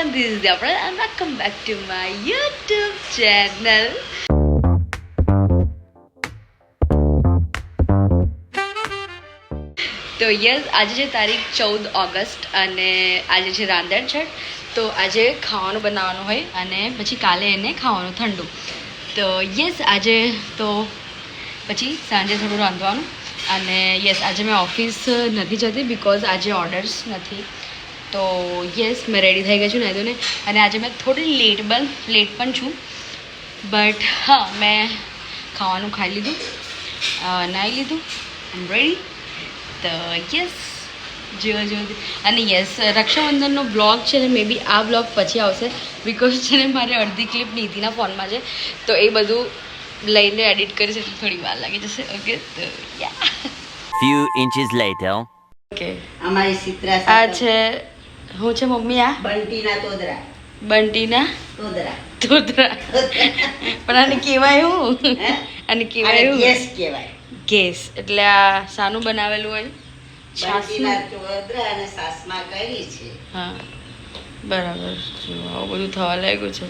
everyone, this is Diapra and welcome back to my YouTube channel. તો yes આજે છે તારીખ 14 ઓગસ્ટ અને આજે છે રાંધણછઠ. તો આજે ખાવાનું બનાવવાનું હોય અને પછી કાલે એને ખાવાનું ઠંડુ. તો યસ આજે તો પછી સાંજે થોડું રાંધવાનું અને યસ આજે મેં ઓફિસ નથી જતી બિકોઝ આજે ઓર્ડર્સ નથી. તો યસ મેં રેડી થઈ ગઈ છું નહીં તો ને. અને આજે મેં થોડી લેટ પણ છું બટ હા મેં ખાવાનું ખાઈ લીધું, નાહી લીધું, આઈ એમ રેડી. તો યસ જો અને યસ રક્ષાબંધનનો બ્લોગ છે ને મે બી આ બ્લોગ પછી આવશે બિકોઝ છે ને મારે અડધી ક્લિપ નીતિના ફોનમાં છે તો એ બધું લઈને એડિટ કરીશ એટલે થોડી વાર લાગી જશે. ઓકે તો યા few inches later. ઓકે અમારી ચિત્રા આ છે હું છે મમ્મી આ બંટીના તોદરા તોતરા પણ આને કહેવાય હું આને કહેવાય હું ગેસ કહેવાય. ગેસ એટલે આ સાનું બનાવેલું હોય બંટીના તોદરા અને સાસમાં કરી છે. હા બરાબર. જો આવું બધું થવા લાગ્યું છે.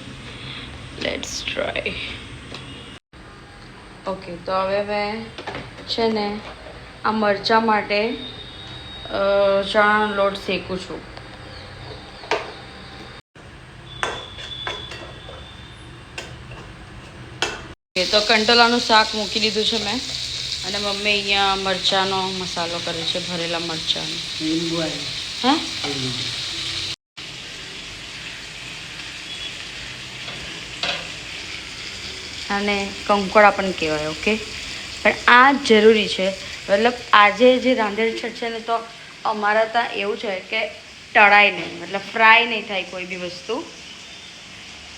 Let's try. ઓકે તો હવે મેં છે ને આ મરચાં માટે ચણાનો લોટ શેકું છું. ઓકે તો કંટોલાનું શાક મૂકી દીધું છે મેં અને મમ્મી અહીંયા મરચાંનો મસાલો કરે છે, ભરેલા મરચાંનો. લીંબુ આવે. હા અને કંકોડા પણ કહેવાય. ઓકે પણ આ જરૂરી છે મતલબ આજે જે રાંધણછઠ છે ને તો અમારા ત્યાં એવું છે કે તળાય નહીં મતલબ ફ્રાય નહીં થાય કોઈ બી વસ્તુ.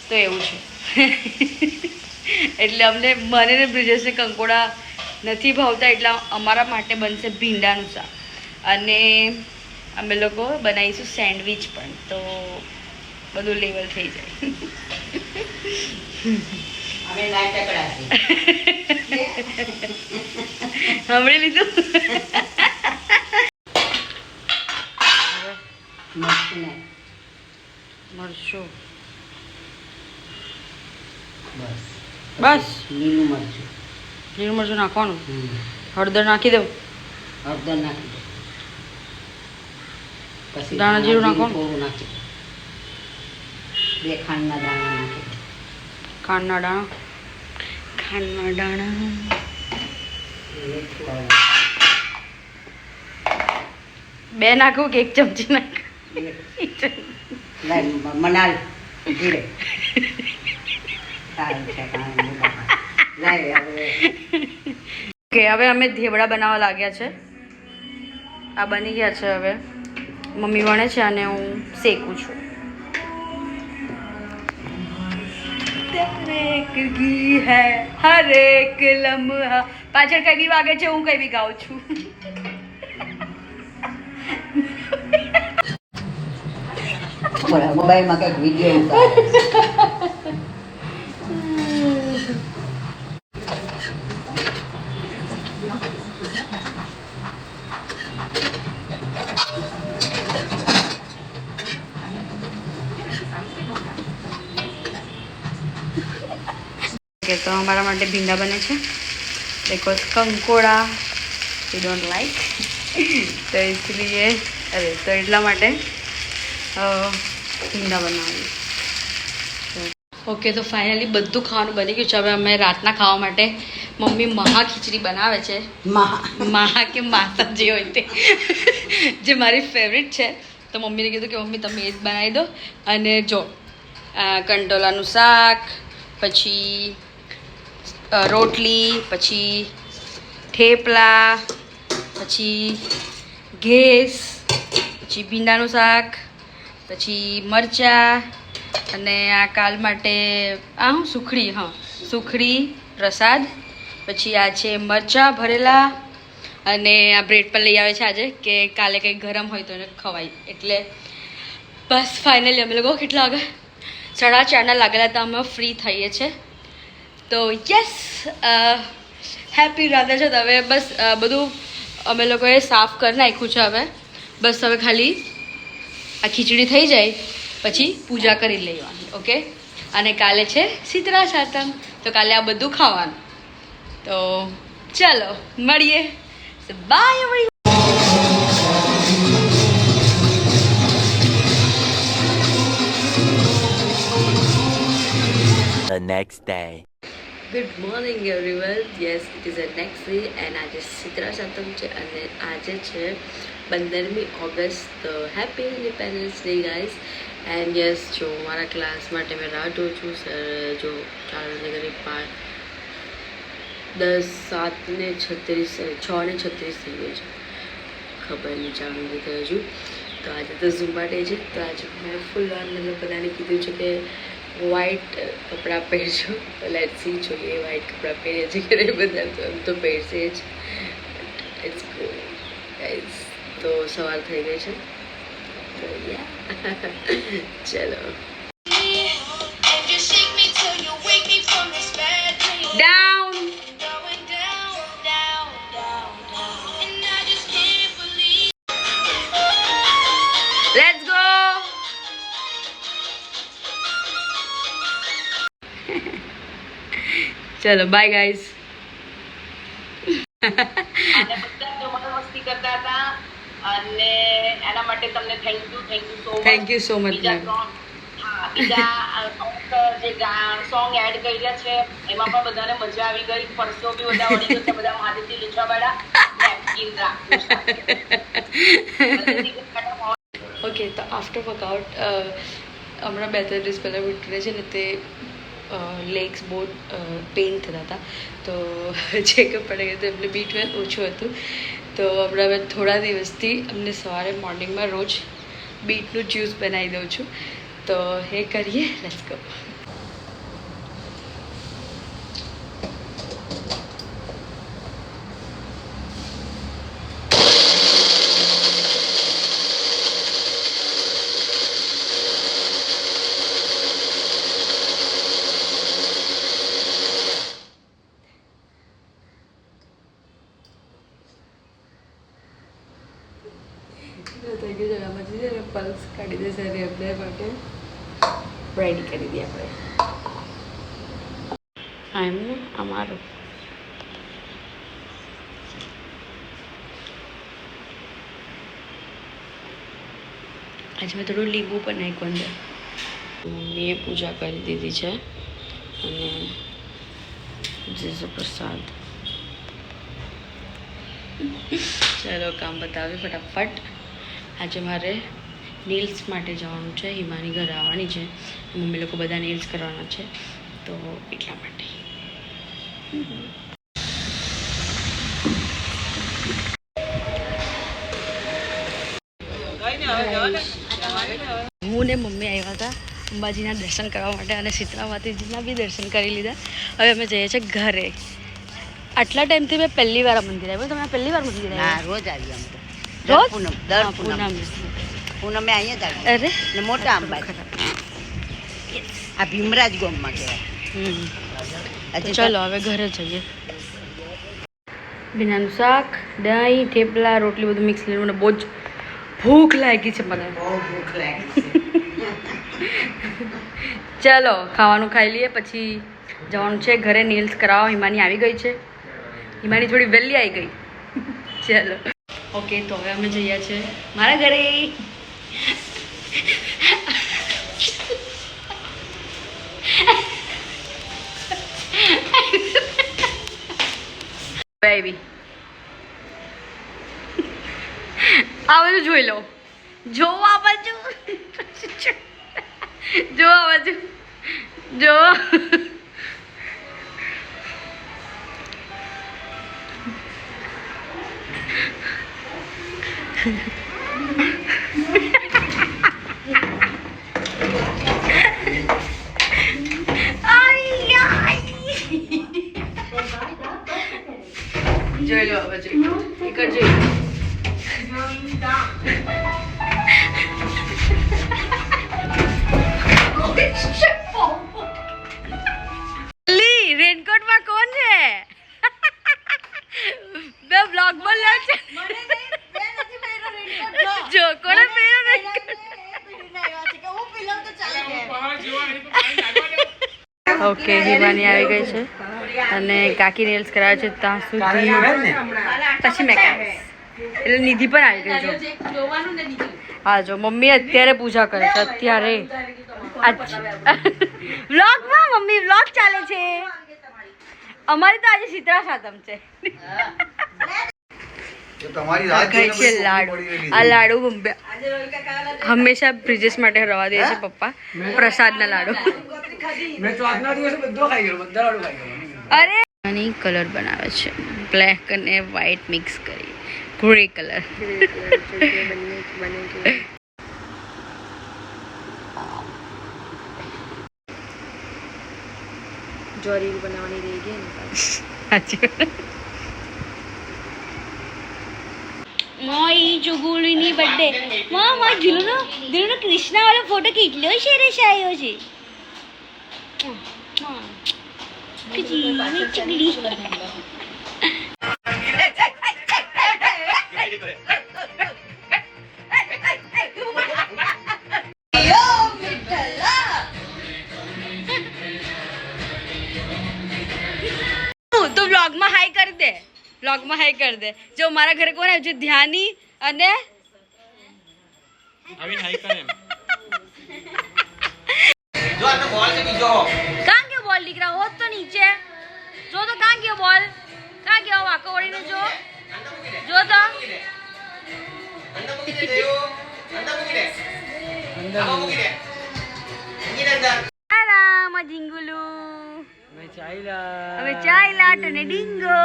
તો એવું છે એટલે અમને મને ને બ્રિજેશને કંકોડા નથી ભાવતા એટલે અમારા માટે બનશે ભીંડાનું શાક અને અમે લોકો બનાવીશું સેન્ડવિચ પણ. તો બધું લેવલ થઈ જાય. અમે નાટકડા છે. સાંભળી લીધું. મરચું નાખ. મરચું બસ બસ લીલું મરચું. લીલું મરચું નાખવાનું. હળદર નાખી દઉં. હળદર નાખી દો. પછી દાણા જીરું નાખો. થોડું નાખી દો. 2 ખાંડના દાણા નાખી દો. ખાંડના દાણા બે નાખું કે 1 ચમચી નાખ. મનાલ ધીરે સારું છે. ઓકે હવે અમે ધેવડા બનાવવા લાગ્યા છે. આ બની ગયા છે. હવે મમ્મી વણે છે અને હું શેકું છું. હર એક લમ્હા પાછળ કઈ બી વાગે છે હું કઈ બી ગાઉં છું. મોબાઈલમાં કંઈક વિડીયો ઉતારે. ઓકે તો અમારા માટે ભીંડા બને છે બિકોઝ કંકોડા વી ડોન્ટ લાઈક તો इसलिए અરે તો એટલા માટે ભીંડા બનાવીએ. ઓકે તો ફાઇનલી બધું ખાવાનું બની ગયું છે. હવે અમે રાતના ખાવા માટે મમ્મી મહા ખીચડી બનાવે છે. મહા કે માતા જે હોય તે જે મારી ફેવરિટ છે. તો મમ્મીને કીધું કે મમ્મી તમે એ જ બનાવી દો. અને જો કંટોલાનું શાક, પછી રોટલી, પછી થેપલા, પછી ઘેસ, પછી ભીંડાનું શાક, પછી મરચાં અને આ કાલ માટે આ હું સુખડી. હા સુખડી પ્રસાદ. પછી આ છે મરચાં ભરેલા અને આ બ્રેડ પણ લઈ આવે છે આજે કે કાલે કંઈ ગરમ હોય તો એને ખવાય. એટલે બસ ફાઇનલી અમે લોકો કેટલા વાગે 4:30 લાગેલા હતા અમે ફ્રી થઈએ છીએ. તો યસ હેપી રાંધણછઠ. હવે બસ બધું અમે લોકોએ સાફ કરી નાખ્યું છે. હવે બસ હવે ખાલી આ ખીચડી થઈ જાય પછી પૂજા કરી લેવાની. ઓકે, અને કાલે છે શીતળા સાતમ, તો કાલે આ બધું ખાવાનું. તો ચાલો મળીએ, bye. The next day. Good morning everyone. Yes, it is a next day and આજે શીતળા સાતમ છે અને આજે છે 15મી ઓગસ્ટ. તો happy Independence Day guys. And yes, જો મારા ક્લાસ માટે મેં રાહ જોઉં છું. સર જો 4:36 6:36 થઈ ગઈ છે, ખબર નહીં 4 નથી થઈ હજુ. તો આજે તો ઝુમ્બા ડે છે. તો આજે મેં ફૂલ ઓન મતલબ બધાને કીધું છે કે વ્હાઈટ કપડાં પહેરજો. તો લેટ્સ સી, જોઈએ વ્હાઈટ કપડાં પહેરીએ છીએ કે નહીં. બધા તો એમ તો પહેરશે જ. It's good guys. તો સવાર થઈ ગઈ છે, તો યા ચલો ડાઉન. Let's go. ચલો બાય ગાઈઝ. અને બધા જો મસ્તી કરતા હતા અને એના માટે તમને thank you so much. Thank you so much બીજા મેમ. બીજા જે સોંગ એડ કર્યા છે એમાં પણ બધાને મજા આવી ગઈ. પરસો બી બધા વળી ગયો છે, બધા માથેથી લીચવા વાળા નેપકિન રાખવું. ઓકે, તો આફ્ટર વર્કઆઉટ હમણાં 2-3 દિવસ પહેલાં વિટરે છે ને તે લેગ્સ બહુ પેઇન થતા હતા. તો ચેકઅપ પડી ગયું તો એમને B12 ઓછું હતું. તો હમણાં મેં થોડા દિવસથી અમને સવારે મોર્નિંગમાં રોજ બીટનું જ્યુસ બનાવી દઉં છું. તો એ કરીએ, લેટ્સ ગો. થઈ ગયું છે, આમાંથી છે ને પલ્સ કાઢી દેશે અને એમને માટે રેડી કરી દઈએ આપણે. આ એમનું, અમારું. આજે મેં થોડું લીંબુ પણ નાખ્યું અંદર. મમ્મીએ પૂજા કરી દીધી છે અને જે પ્રસાદ. ચાલો કામ બતાવી ફટાફટ. આજે મારે નેલ્સ માટે જવાનું છે. હિમાની ઘરે આવવાની છે, મમ્મી લોકો બધા નેલ્સ કરવાના છે, તો એટલા માટે. હું ને મમ્મી આવ્યા હતા અંબાજીના દર્શન કરવા માટે અને શીતળા માતાજીના બી દર્શન કરી લીધા. હવે અમે જઈએ છીએ ઘરે. આટલા ટાઈમથી મેં પહેલી વાર આ મંદિર આવ્યો. તમે પહેલી વાર મંદિર ના, આવ્યા? રોજ આવી અમે તો. રોજ? દર હા, પૂનમ પૂનમે અહીંયા જ અરે આવી. ને મોટા અંબાજી આ ભીમરાજ ગોમમાં કહેવાય. તો ચલો હવે ઘરે જઈએ. ભીનાનું શાક, દહીં, થેપલા, રોટલી બધું મિક્સ લઈને મને બહુ જ ભૂખ લાગી છે મને. બહુ ભૂખ લાગી છે. ચલો ખાવાનું ખાઈ લઈએ, પછી જવાનું છે ઘરે નેલ્સ કરાવવા. હિમાની આવી ગઈ છે. હિમાની થોડી વહેલી આવી ગઈ. ચલો ઓકે, તો હવે અમે જઈએ છીએ મારા ઘરે. આવી આ બધું જોઈ લો. જો આ બાજુ, જો આ બાજુ, જો. જોઈ લો આ બાજુ, એક જ જોઈ લો. રેનકોટમાં કોણ છે? બે બ્લોગ બોલ્યા છે. જો કોણે પહેર્યો રેનકોટ? ઓકે હિમાની આવી ગઈ છે અને કાકી નેલ્સ કરાવે છે ત્યાં સુધી પછી મેં કરાવીશ એટલે નિધિ પણ આવી ગઈ જો હા જો મમ્મી અત્યારે પૂજા કરે છે અત્યારે વ્લોગમાં મમ્મી વ્લોગ ચાલે છે અમારી તો આજે શીતળા સાતમ છે ખાય છે લાડુ આ લાડુ હંમેશા બ્રિજેશ માટે રવા દે છે પપ્પા પ્રસાદના લાડુ અરે આની કલર બનાવે છે બ્લેક અને વ્હાઈટ મિક્સ કરી ગ્રે કલર જોરી બનાવવાની રહી ગઈ ને સાચી મોઈ ચુગુલીની બર્થડે માં દિલુનો કૃષ્ણા વાળો ફોટો કેટલો સરસ આવ્યો છે ચુગલી તો વ્લોગમાં હાઈ કરી દે વ્લોગમાં હાઈ કરી દે જો મારા ઘરે કોણ આવ્યું છે ધ્યાની અને કાં ગયો બોલ દીકરા હોત તો નીચે જો તો કાં ગયો બોલ કાં ગયો વાકો વળીને જો તો આરામ ઝીંગુલુ હવે ચાઈલા તને ડીંગો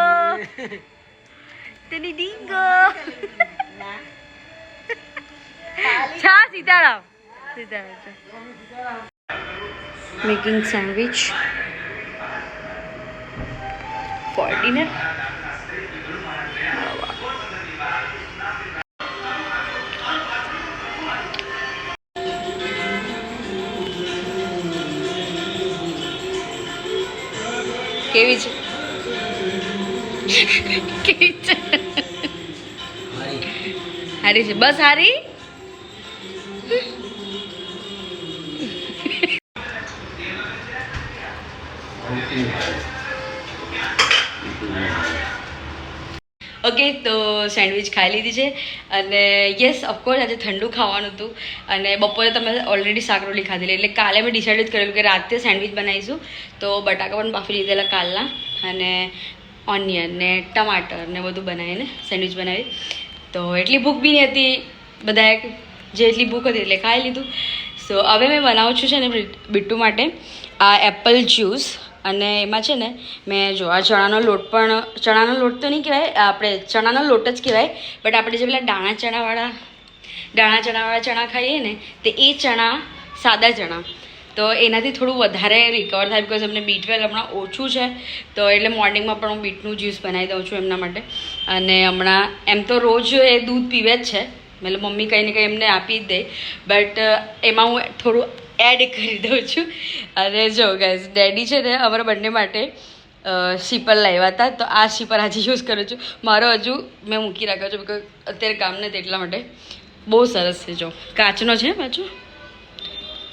છા Sitaram making sandwich for dinner કેવી છે કેવી છે હારી છે બસ હારી ઓકે તો સેન્ડવિચ ખાઈ લીધી છે અને યસ ઓફકોર્સ આજે ઠંડુ ખાવાનું હતું અને બપોરે તમે ઓલરેડી શાક રોટલી ખાધેલી એટલે કાલે મેં ડિસાઇડ કરેલું કે રાતે સેન્ડવિચ બનાવીશું તો બટાકા પણ બાફી લીધેલા કાલના અને ઓનિયન ને ટમાટર ને બધું બનાવીને સેન્ડવિચ બનાવી તો એટલી ભૂખ બી નહીં હતી બધાએ જે એટલી ભૂખ હતી એટલે ખાઈ લીધું સો હવે મેં બનાવું છું છે ને બિટ્ટુ માટે આ એપલ જ્યુસ અને એમાં છે ને મેં જો આ ચણાનો લોટ તો નહીં કહેવાય આપણે ચણાનો લોટ જ કહેવાય બટ આપણે જે પેલા દાણા ચણાવાળા ચણા ખાઈએ ને તો એ ચણા સાદા ચણા તો એનાથી થોડું વધારે રિકવર થાય બિકોઝ અમને B12 હમણાં ઓછું છે તો એટલે મોર્નિંગમાં પણ હું બીટનું જ્યુસ બનાવી દઉં છું એમના માટે અને હમણાં એમ તો રોજ એ દૂધ પીવે જ છે મતલબ મમ્મી કંઈ ને કંઈ એમને આપી જ દે બટ એમાં હું થોડું એડ કરી દઉં છું અને જો ગાઈઝ ડેડી છે ને અમારા બંને માટે શીપર લાવ્યા હતા તો આ શીપર આજે યુઝ કરું છું મારો હજુ મેં મૂકી રાખ્યો છું બિકોઝ અત્યારે કામ નથી એટલા માટે બહુ સરસ છે જો કાચનો છે પાછો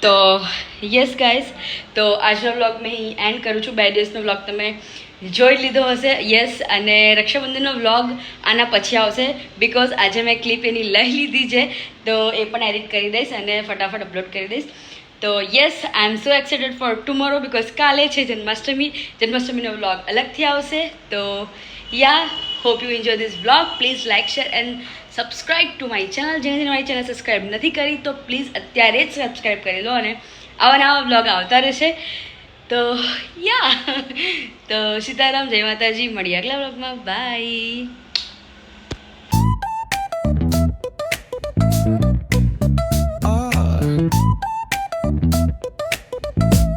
તો યસ ગાઈઝ તો આજનો વ્લોગ મેં અહીં એન્ડ કરું છું 2 દિવસનો વ્લોગ તમે જોઈ લીધો હશે યસ અને રક્ષાબંધનનો વ્લોગ આના પછી આવશે બિકોઝ આજે મેં ક્લિપ એની લઈ લીધી છે તો એ પણ એડિટ કરી દઈશ અને ફટાફટ અપલોડ કરી દઈશ તો yes I am so excited for tomorrow because કાલે છે જન્માષ્ટમીનો વ્લોગ અલગથી આવશે તો yeah hope you enjoy this vlog please like share and subscribe to my channel જેને મારી ચેનલ સબસ્ક્રાઈબ નથી કરી તો પ્લીઝ અત્યારે જ સબસ્ક્રાઈબ કરી લો અને આવા નવા વ્લોગ આવતા રહેશે તો યા તો સીતારામ જય માતાજી મળીએ આગલા વ્લોગમાં બાય